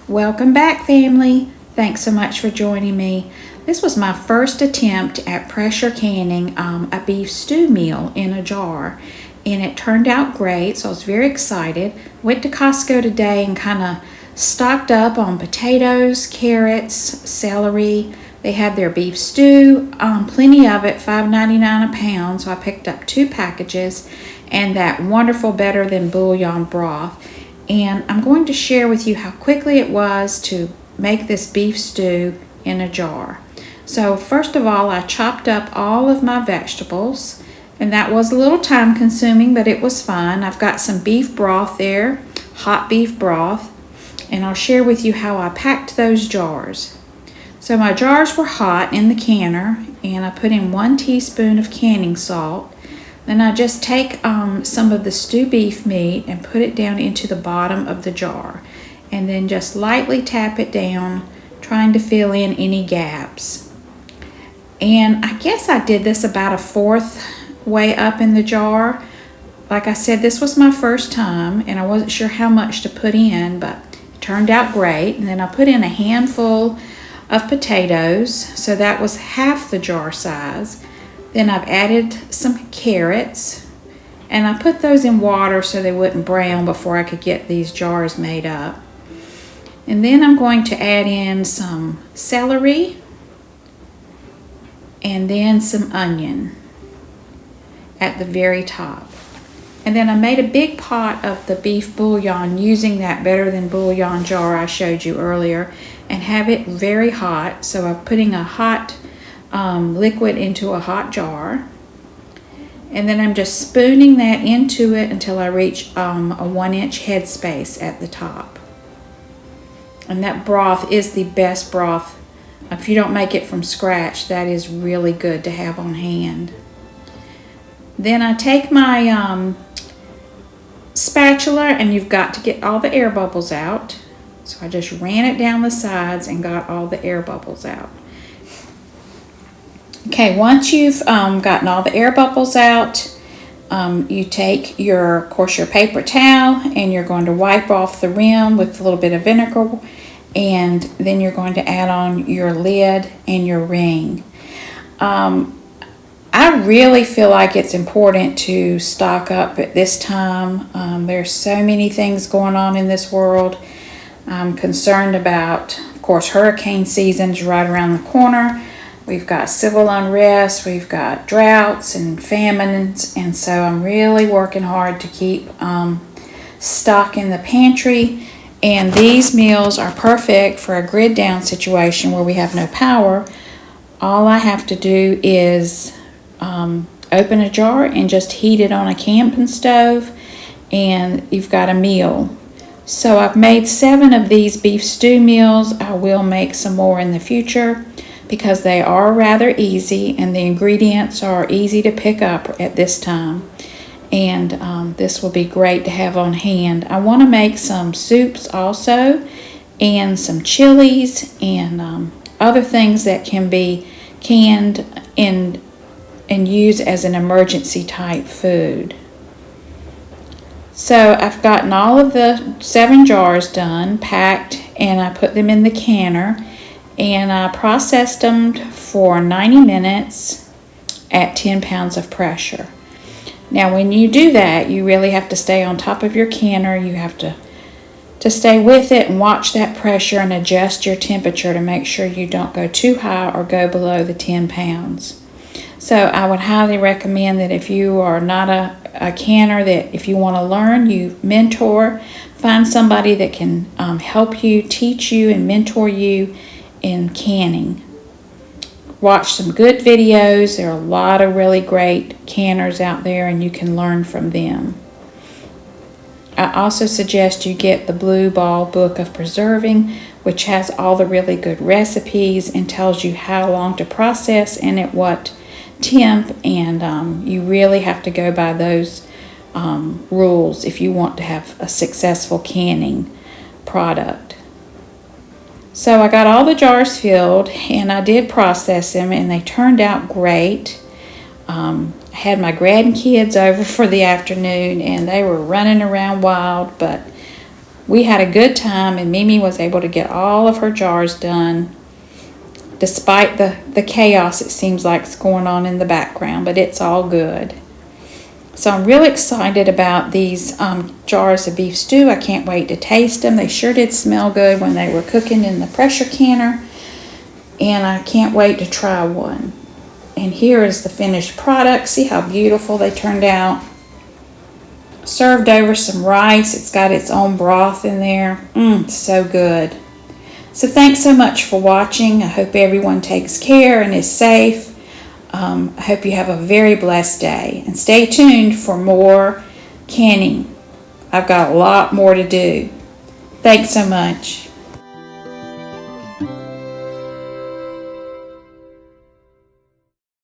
Welcome back, family. Thanks so much for joining me. This was my first attempt at pressure canning a beef stew meal in a jar, and it turned out great, so I was very excited. Went to Costco today and kind of stocked up on potatoes, carrots, celery. They had their beef stew, plenty of it, $5.99 a pound, so I picked up 2 packages, and that wonderful Better Than Bouillon broth. And I'm going to share with you how quickly it was to make this beef stew in a jar. So first of all, I chopped up all of my vegetables, and that was a little time consuming, but it was fun. I've got some beef broth there, hot beef broth, and I'll share with you how I packed those jars. So my jars were hot in the canner, and I put in 1 teaspoon of canning salt. Then I just take some of the stew beef meat and put it down into the bottom of the jar, and then just lightly tap it down, trying to fill in any gaps. And I guess I did this about a 1/4 way up in the jar. Like I said, this was my first time, and I wasn't sure how much to put in, but it turned out great. And then I put in a handful of potatoes, so that was half the jar size. Then I've added some carrots, and I put those in water so they wouldn't brown before I could get these jars made up. And then I'm going to add in some celery and then some onion at the very top. And then I made a big pot of the beef bouillon using that Better Than Bouillon jar I showed you earlier, and have it very hot. So I'm putting a hot liquid into a hot jar, and then I'm just spooning that into it until I reach a 1-inch headspace at the top. And that broth is the best broth. If you don't make it from scratch, that is really good to have on hand. Then I take my spatula, and you've got to get all the air bubbles out. So I just ran it down the sides and got all the air bubbles out. Okay, once you've gotten all the air bubbles out, you take of course, your paper towel, and you're going to wipe off the rim with a little bit of vinegar, and then you're going to add on your lid and your ring. I really feel like it's important to stock up at this time. There's so many things going on in this world. I'm concerned about, of course, hurricane season's right around the corner. We've got civil unrest, we've got droughts and famines, and so I'm really working hard to keep stock in the pantry. And these meals are perfect for a grid down situation where we have no power. All I have to do is open a jar and just heat it on a camping stove, and you've got a meal. So I've made 7 of these beef stew meals. I will make some more in the future, because they are rather easy and the ingredients are easy to pick up at this time. And this will be great to have on hand. I want to make some soups also, and some chilies, and other things that can be canned and used as an emergency type food. So I've gotten all of the 7 jars done, packed, and I put them in the canner. And I processed them for 90 minutes at 10 pounds of pressure. Now, when you do that, you really have to stay on top of your canner. You have to stay with it and watch that pressure and adjust your temperature to make sure you don't go too high or go below the 10 pounds. So I would highly recommend that if you are not a canner, that if you want to learn, you mentor, find somebody that can help you, teach you, and mentor you in canning. Watch some good videos. There are a lot of really great canners out there, and you can learn from them. I also suggest you get the Blue Ball Book of Preserving, which has all the really good recipes and tells you how long to process and at what temp, and you really have to go by those rules if you want to have a successful canning product. So I got all the jars filled, and I did process them, and they turned out great. I had my grandkids over for the afternoon, and they were running around wild, but we had a good time, and Mimi was able to get all of her jars done despite the chaos it seems like is going on in the background, but it's all good. So I'm really excited about these jars of beef stew. I can't wait to taste them. They sure did smell good when they were cooking in the pressure canner, and I can't wait to try one. And here is the finished product. See how beautiful they turned out. Served over some rice. It's got its own broth in there. So good. So thanks so much for watching. I hope everyone takes care and is safe. I hope you have a very blessed day. And stay tuned for more canning. I've got a lot more to do. Thanks so much.